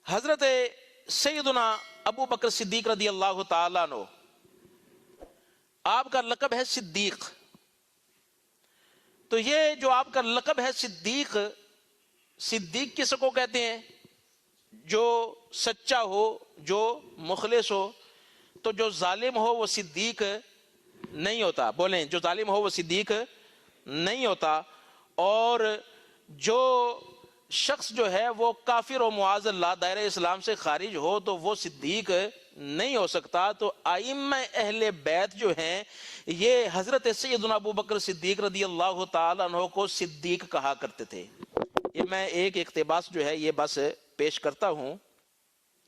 حضرت سیدنا ابو بکر صدیق رضی اللہ تعالیٰ عنہ، آپ کا لقب ہے صدیق. تو یہ جو آپ کا لقب ہے صدیق، صدیق کس کو کہتے ہیں؟ جو سچا ہو، جو مخلص ہو. تو جو ظالم ہو وہ صدیق نہیں ہوتا. بولیں، جو ظالم ہو وہ صدیق نہیں ہوتا. اور جو شخص جو ہے وہ کافر و معاذ اللہ دائرہ اسلام سے خارج ہو تو وہ صدیق نہیں ہو سکتا. تو ائمہ اہل بیت جو ہیں یہ حضرت سیدنا ابو بکر صدیق رضی اللہ تعالیٰ عنہ کو صدیق کہا کرتے تھے. یہ میں ایک اقتباس جو ہے یہ بس پیش کرتا ہوں.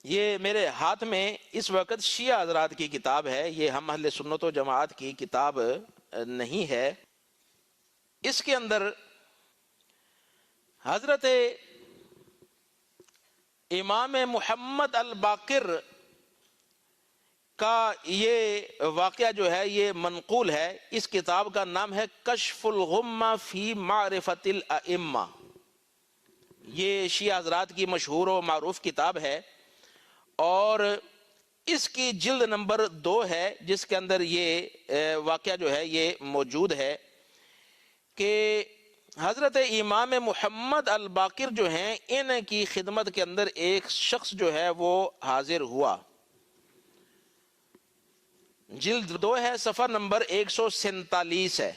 یہ میرے ہاتھ میں اس وقت شیعہ حضرات کی کتاب ہے، یہ ہم اہل سنت و جماعت کی کتاب نہیں ہے. اس کے اندر حضرت امام محمد الباقر کا یہ واقعہ جو ہے یہ منقول ہے. اس کتاب کا نام ہے کشف الغمہ فی معرفت الائمہ. یہ شیعہ حضرات کی مشہور و معروف کتاب ہے اور اس کی جلد نمبر 2 ہے جس کے اندر یہ واقعہ جو ہے یہ موجود ہے کہ حضرت امام محمد الباقر جو ہیں ان کی خدمت کے اندر ایک شخص جو ہے وہ حاضر ہوا. جلد 2 ہے، صفحہ نمبر 147 ہے.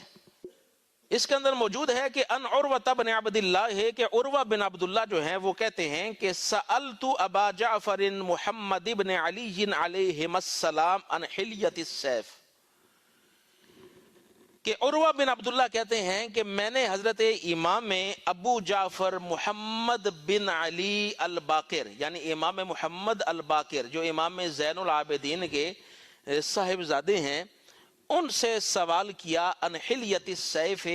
اس کے اندر موجود ہے کہ ان عروہ بن عبد اللہ ہے کہ عروہ بن عبداللہ جو ہیں وہ کہتے ہیں کہ سألت ابا جعفر محمد بن علی علیہم السلام عن حلیت السیف. کہ عروہ بن عبداللہ کہتے ہیں کہ میں نے حضرت امام ابو جعفر محمد بن علی الباقر یعنی امام محمد الباقر جو امام زین العابدین کے صاحبزادے ہیں ان سے سوال کیا ان حلیت السیف،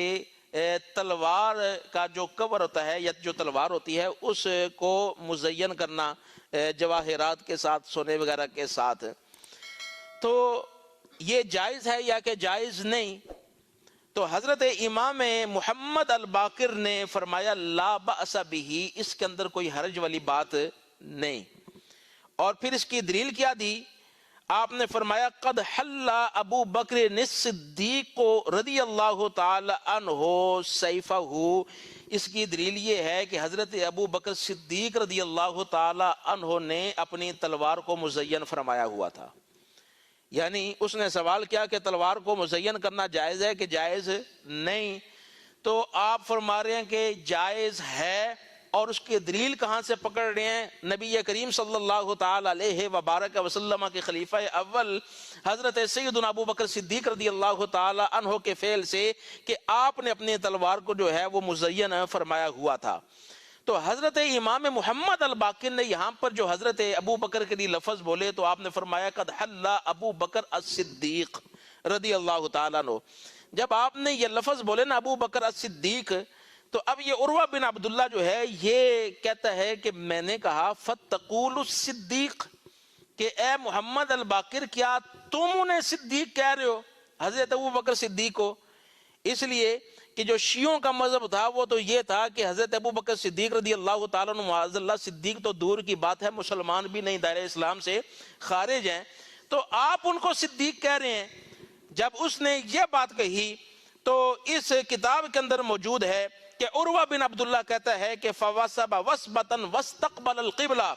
تلوار کا جو کور ہوتا ہے یا جو تلوار ہوتی ہے اس کو مزین کرنا جواہرات کے ساتھ، سونے وغیرہ کے ساتھ، تو یہ جائز ہے یا کہ جائز نہیں؟ تو حضرت امام محمد الباقر نے فرمایا لا بأس بہ، اس کے اندر کوئی حرج والی بات نہیں. اور پھر اس کی دلیل کیا دی؟ آپ نے فرمایا قد حل ابو بکر الصدیق رضی اللہ تعالی عنہ سیفہ. اس کی دلیل یہ ہے کہ حضرت ابو بکر صدیق رضی اللہ تعالی عنہ نے اپنی تلوار کو مزین فرمایا ہوا تھا. یعنی اس نے سوال کیا کہ تلوار کو مزین کرنا جائز ہے کہ جائز نہیں؟ تو آپ فرما رہے ہیں کہ جائز ہے. اور اس کی دلیل کہاں سے پکڑ رہے ہیں؟ نبی کریم صلی اللہ تعالی علیہ وبارک وسلم کے خلیفہ اول حضرت سیدنا ابو بکر صدیق رضی اللہ تعالی عنہ کے فعل سے کہ آپ نے اپنی تلوار کو جو ہے وہ مزین فرمایا ہوا تھا. تو حضرت امام محمد الباقر نے یہاں پر جو حضرت ابو بکر کے لیے لفظ بولے تو آپ نے فرمایا قد حل ابو بکر الصدیق رضی اللہ تعالیٰ عنہ. جب آپ نے یہ لفظ بولے نا ابو بکر الصدیق، تو اب یہ عروہ بن عبداللہ جو ہے یہ کہتا ہے کہ میں نے کہا فتقول الصدیق، کہ اے محمد الباقر کیا تم انہیں صدیق کہہ رہے ہو، حضرت ابو بکر صدیق کو؟ اس لیے کہ جو شیعوں کا مذہب تھا وہ تو یہ تھا کہ حضرت ابو بکر صدیق رضی اللہ تعالیٰ عنہ معاذ اللہ صدیق تو دور کی بات ہے، مسلمان بھی نہیں، دائرہ اسلام سے خارج ہیں. تو آپ ان کو صدیق کہہ رہے ہیں. جب اس نے یہ بات کہی تو اس کتاب کے اندر موجود ہے کہ عروہ بن عبداللہ کہتا ہے کہ فوسب وسبتن واستقبل القبلہ،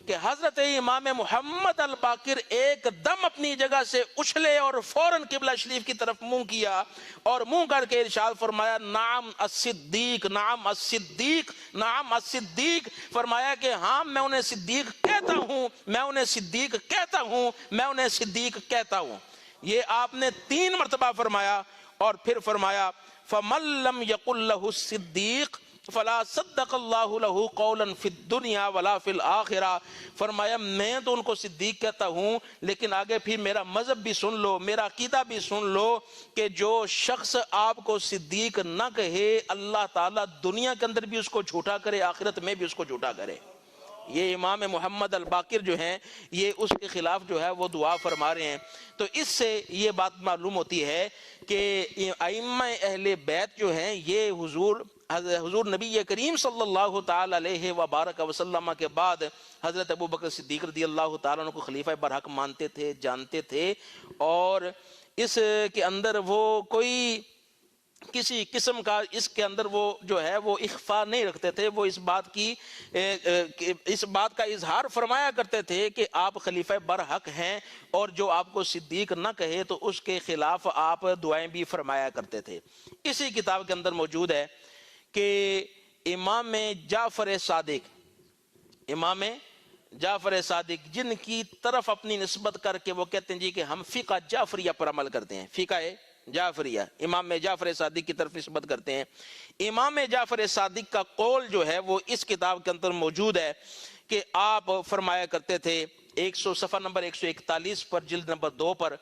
کہ حضرت امام محمد الباقر ایک دم اپنی جگہ سے اچھلے اور فوراً قبلہ شریف کی طرف منہ کیا اور منہ کر کے ارشاد فرمایا نعم الصدیق، نعم الصدیق، نعم الصدیق. فرمایا کہ ہاں میں انہیں صدیق کہتا ہوں، میں انہیں صدیق کہتا ہوں، میں انہیں صدیق کہتا ہوں. یہ آپ نے 3 مرتبہ فرمایا. اور پھر فرمایا فَمَن لَّمْ يَقُلْ لَهُ الصِّدِّيقُ فَلَا صَدَّقَ اللَّهُ لَهُ قَوْلًا فِي الدُّنْيَا وَلَا فِي الْآخِرَةِ. فرمایا میں تو ان کو صدیق کہتا ہوں، لیکن آگے پھر میرا مذہب بھی سن لو، میرا عقیدہ بھی سن لو کہ جو شخص آپ کو صدیق نہ کہے اللہ تعالیٰ دنیا کے اندر بھی اس کو جھوٹا کرے، آخرت میں بھی اس کو جھوٹا کرے. یہ امام محمد الباقر جو ہیں یہ اس کے خلاف جو ہے وہ دعا فرما رہے ہیں۔ تو اس سے یہ بات معلوم ہوتی ہے کہ ائمہ اہل بیت جو ہیں یہ حضور نبی کریم صلی اللہ تعالی علیہ وبارک وسلم کے بعد حضرت ابوبکر صدیق رضی اللہ تعالیٰ عنہ کو خلیفہ برحق مانتے تھے، جانتے تھے، اور اس کے اندر وہ کوئی کسی قسم کا اس کے اندر وہ جو ہے وہ اخفا نہیں رکھتے تھے۔ وہ اس بات کا اظہار فرمایا کرتے تھے کہ آپ خلیفہ برحق ہیں، اور جو آپ کو صدیق نہ کہے تو اس کے خلاف آپ دعائیں بھی فرمایا کرتے تھے۔ اسی کتاب کے اندر موجود ہے کہ امام جعفر صادق جن کی طرف اپنی نسبت کر کے وہ کہتے ہیں جی کہ ہم فقہ جعفریہ پر عمل کرتے ہیں، فقہ جعفریہ امام جعفر صادق کی طرف نسبت کرتے ہیں۔ امام جعفر صادق کا قول جو ہے وہ اس کتاب کے اندر موجود ہے کہ آپ فرمایا کرتے تھے صفحہ نمبر 141 پر جلد نمبر 2 پر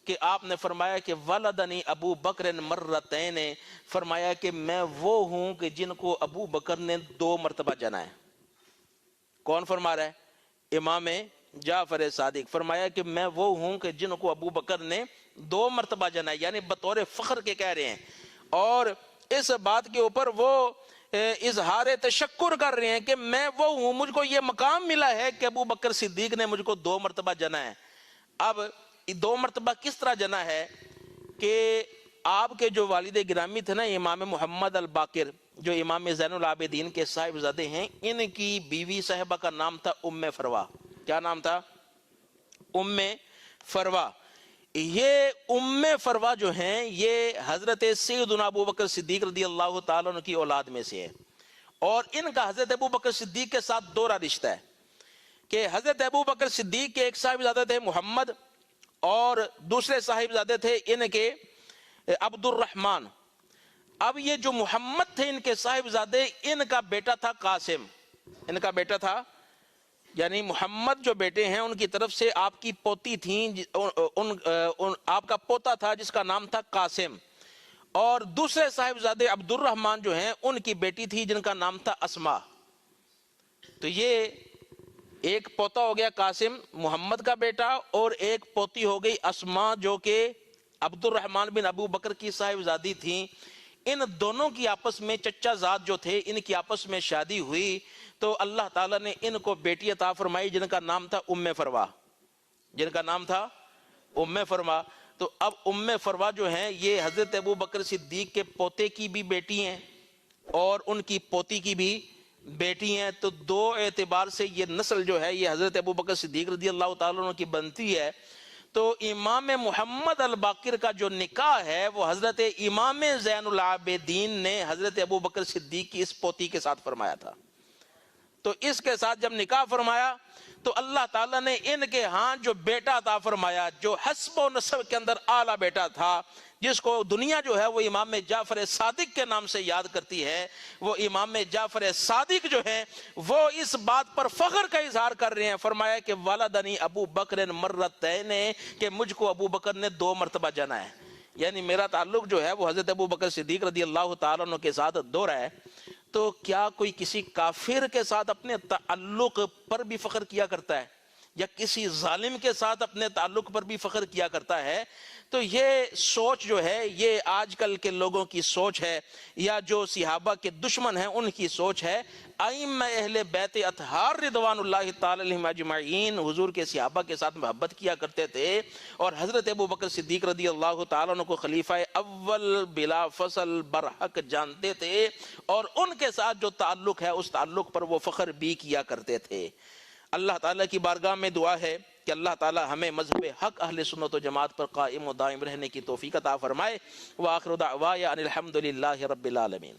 کہ آپ نے فرمایا کہ ولدنی ابو بکر مرتین، فرمایا کہ میں وہ ہوں کہ جن کو ابو بکر نے 2 مرتبہ جنا ہے۔ کون فرما رہا ہے؟ امام جعفر صادق فرمایا کہ میں وہ ہوں کہ جن کو ابو بکر نے 2 مرتبہ جنا ہے، یعنی بطور فخر کے کہہ رہے ہیں، اور اس بات کے اوپر وہ اظہار تشکر کر رہے ہیں کہ میں وہ ہوں، مجھ کو یہ مقام ملا ہے کہ ابو بکر صدیق نے مجھ کو 2 مرتبہ جنا ہے۔ اب 2 مرتبہ کس طرح جنا ہے کہ آپ کے جو والد گرامی تھے نا امام محمد الباقر، جو امام زین العابدین کے صاحبزادے ہیں، ان کی بیوی صاحبہ کا نام تھا ام فروا۔ کیا نام تھا؟ ام فروا۔ یہ ام فروا جو ہیں یہ حضرت سیدنا ابو بکر صدیق رضی اللہ تعالیٰ عنہ کی اولاد میں سے ہے، اور ان کا حضرت ابو بکر صدیق کے ساتھ دوہرا رشتہ ہے کہ حضرت ابو بکر صدیق کے ایک صاحبزادے تھے محمد، اور دوسرے صاحبزادے تھے ان کے عبد الرحمن۔ اب یہ جو محمد تھے ان کے صاحبزادے، ان کا بیٹا تھا قاسم، ان کا بیٹا تھا، یعنی محمد جو بیٹے ہیں ان کی طرف سے آپ کی پوتی تھیں، آپ کا پوتا تھا جس کا نام تھا قاسم، اور دوسرے صاحبزادے عبد الرحمن جو ہیں ان کی بیٹی تھی جن کا نام تھا اسما۔ تو یہ ایک پوتا ہو گیا قاسم محمد کا بیٹا، اور ایک پوتی ہو گئی اسما جو کہ عبد الرحمن بن ابو بکر کی صاحبزادی تھیں۔ ان دونوں کی آپس میں چچا زاد جو تھے ان کی آپس میں شادی ہوئی، تو اللہ تعالیٰ نے ان کو بیٹی عطا فرمائی جن کا نام تھا ام فروا، جن کا نام تھا ام فروا۔ تو اب ام فروا جو ہیں یہ حضرت ابو بکر صدیق کے پوتے کی بھی بیٹی ہیں اور ان کی پوتی کی بھی بیٹی ہیں، تو 2 اعتبار سے یہ نسل جو ہے یہ حضرت ابو بکر صدیق رضی اللہ تعالیٰ عنہ کی بنتی ہے۔ تو امام محمد الباقر کا جو نکاح ہے وہ حضرت امام زین العابدین نے حضرت ابو بکر صدیق کی اس پوتی کے ساتھ فرمایا تھا۔ تو اس کے ساتھ جب نکاح فرمایا تو اللہ تعالیٰ نے ان کے ہاں جو بیٹا عطا فرمایا، جو حسب و نسب کے اندر اعلیٰ بیٹا تھا، جس کو دنیا جو ہے وہ امام جعفر صادق کے نام سے یاد کرتی ہے، وہ امام جعفر صادق جو ہیں وہ اس بات پر فخر کا اظہار کر رہے ہیں، فرمایا کہ ولدنی ابو بکر مرتین، کہ مجھ کو ابو بکر نے 2 مرتبہ جنا ہے، یعنی میرا تعلق جو ہے وہ حضرت ابو بکر صدیق رضی اللہ تعالیٰ عنہ کے ساتھ دوہرا ہے۔ تو کیا کوئی کسی کافر کے ساتھ اپنے تعلق پر بھی فخر کیا کرتا ہے، یا کسی ظالم کے ساتھ اپنے تعلق پر بھی فخر کیا کرتا ہے؟ تو یہ سوچ جو ہے یہ آج کل کے لوگوں کی سوچ ہے، یا جو صحابہ کے دشمن ہیں ان کی سوچ ہے۔ ائمہ اہل بیت اطہار رضوان اللہ تعالی علیہم اجمعین حضور کے صحابہ کے ساتھ محبت کیا کرتے تھے، اور حضرت ابو بکر صدیق رضی اللہ تعالیٰ عنہ کو خلیفہ اول بلا فصل برحق جانتے تھے، اور ان کے ساتھ جو تعلق ہے اس تعلق پر وہ فخر بھی کیا کرتے تھے۔ اللہ تعالیٰ کی بارگاہ میں دعا ہے کہ اللہ تعالیٰ ہمیں مذہب حق اہل سنت و جماعت پر قائم و دائم رہنے کی توفیق عطا فرمائے۔ وآخر دعوایا ان الحمدللہ رب العالمین۔